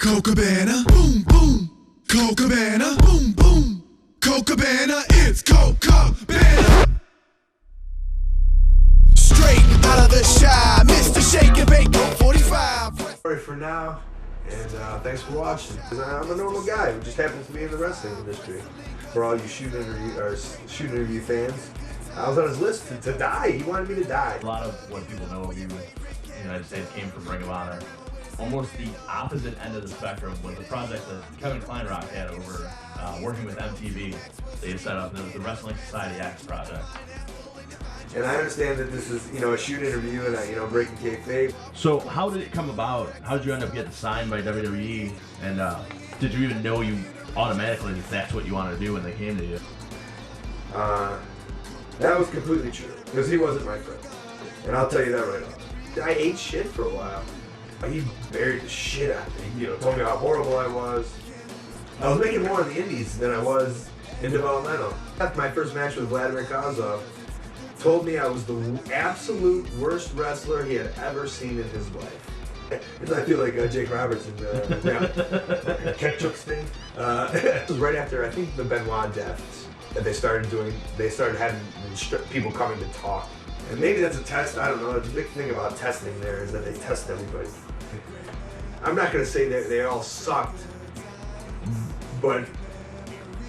Colt Cabana, boom, boom. Colt Cabana, boom, boom. Colt Cabana, it's Colt Cabana. Straight out of the shy, Mr. Shake and Bake, 45. Sorry for now, and thanks for watching. I'm a normal guy who just happens to be in the wrestling industry. For all you shoot interview fans, I was on his list to die. He wanted me to die. A lot of what people know of you in the United States came from Ring of Honor. Almost the opposite end of the spectrum was a project that Kevin Kleinrock had over working with MTV. They had set up the Wrestling Society Acts project. And I understand that this is, a shoot interview and breaking kayfabe. So how did it come about? How did you end up getting signed by WWE? And did you even know you automatically that that's what you wanted to do when they came to you? That was completely true, because he wasn't my friend. And I'll tell you that right off. I ate shit for a while. He buried the shit out of me, told me how horrible I was. I was making more in the indies than I was in developmental. After my first match with Vladimir Kozlov, told me I was the absolute worst wrestler he had ever seen in his life. I feel like Jake Roberts in the ketchup thing. It was right after, I think, the Benoit deaths that they started having people coming to talk. And maybe that's a test, I don't know. The big thing about testing there is that they test everybody. I'm not going to say that they all sucked, but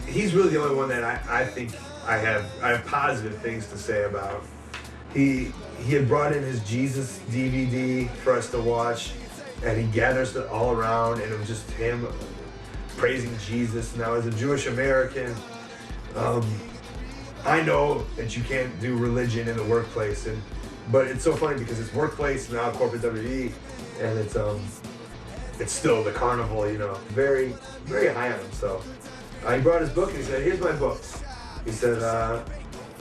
he's really the only one that I think I have positive things to say about. He had brought in his Jesus DVD for us to watch, and he gathers it all around, and it was just him praising Jesus. Now, as a Jewish American, I know that you can't do religion in the workplace, but it's so funny because it's workplace now, corporate WWE, and it's still the carnival, very, very high on himself. He brought his book and he said, "Here's my books." He said,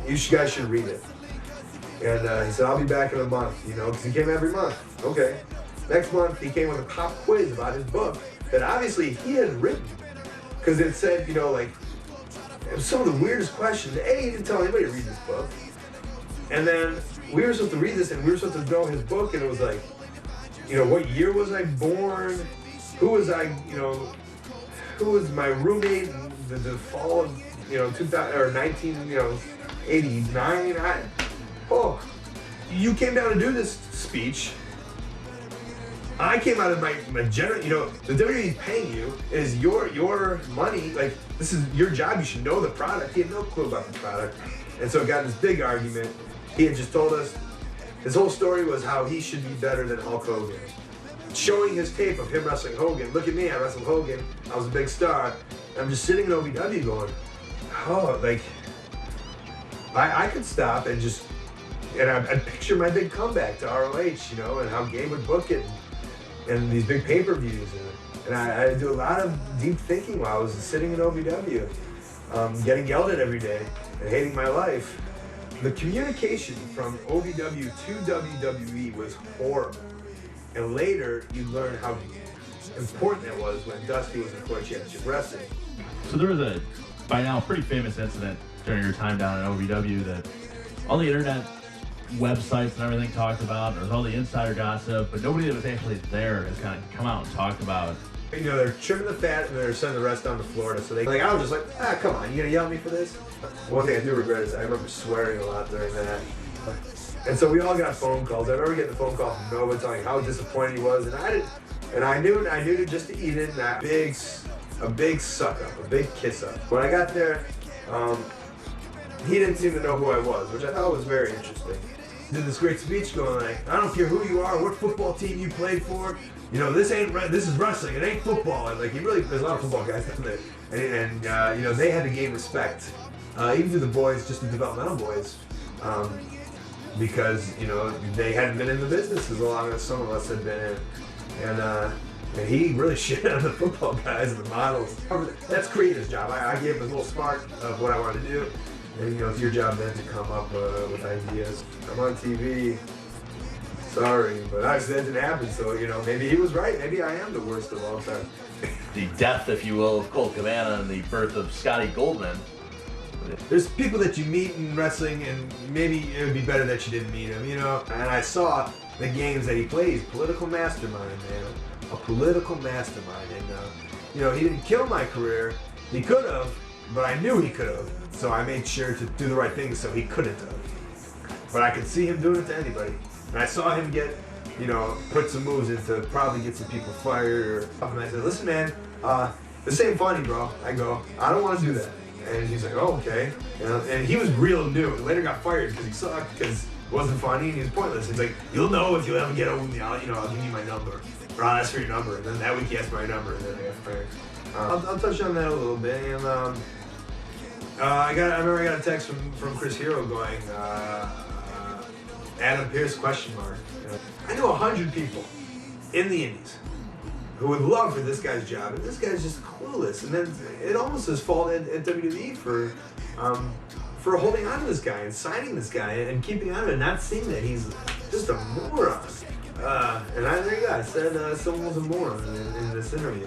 "You guys should read it." And he said, "I'll be back in a month," because he came every month. Okay. Next month, he came with a pop quiz about his book that obviously he had written, because it said, it was some of the weirdest questions. He didn't tell anybody to read this book. And then we were supposed to read this, and we were supposed to know his book, and it was like, what year was I born? Who was who was my roommate in the fall of, 2000 or 1989? You came down to do this speech. I came out of my general, the WWE is paying you, is your money, like, this is your job, you should know the product. He had no clue about the product. And so it got in this big argument. He had just told us, his whole story was how he should be better than Hulk Hogan. Showing his tape of him wrestling Hogan. Look at me, I wrestled Hogan, I was a big star. I'm just sitting in OVW going, I could stop and just, and I'd picture my big comeback to ROH, and how Gabe would book it. And these big pay-per-views, and I do a lot of deep thinking while I was sitting in OVW, getting yelled at every day and hating my life. The communication from OVW to WWE was horrible, and later you learn how important it was when Dusty was in Core Championship Wrestling. So there was a, by now, pretty famous incident during your time down at OVW that all the internet websites and everything talked about. There was all the insider gossip, but nobody that was actually there has kind of come out and talked about. They're trimming the fat and they're sending the rest down to Florida. So I was just like, come on, you gonna yell at me for this? One thing I do regret is I remember swearing a lot during that. And so we all got phone calls. I remember getting a phone call from Nova telling how disappointed he was, and I knew to just to eat it. And a big suck up, a big kiss up. When I got there, he didn't seem to know who I was, which I thought was very interesting. Did this great speech going like, "I don't care who you are, what football team you played for, this is wrestling, it ain't football." And like, there's a lot of football guys down there, and they had to gain respect, even to the boys, just the developmental boys, because they hadn't been in the business as long as some of us had been in, and he really shit on the football guys and the models. That's creator's job. I gave him a little spark of what I wanted to do. And it's your job then to come up with ideas. I'm on TV, sorry, but that didn't happen, so maybe he was right. Maybe I am the worst of all time. The death, if you will, of Colt Cabana and the birth of Scotty Goldman. There's people that you meet in wrestling, and maybe it would be better that you didn't meet him, And I saw the games that he plays. Political mastermind, man. a political mastermind. And, you know, he didn't kill my career. He could have, but I knew he could have. So I made sure to do the right thing so he couldn't have. But I could see him doing it to anybody. And I saw him get, you know, put some moves in to probably get some people fired. And I said, listen, man, this ain't funny, bro. I go, I don't want to do that. And he's like, oh, okay. And he was real new. And later got fired because he sucked, because it wasn't funny and he was pointless. He's like, you'll know if you ever get over me. I'll give you my number. Or I'll ask for your number. And then that week he asked my number, and then I got fired. I'll touch on that a little bit. And I remember I got a text from Chris Hero going, Adam Pearce ? I know 100 people in the Indies who would love for this guy's job, and this guy's just clueless. And then it almost is fault at WWE for holding on to this guy and signing this guy and keeping on it and not seeing that he's just a moron. And there you go. I said someone was a moron in this interview.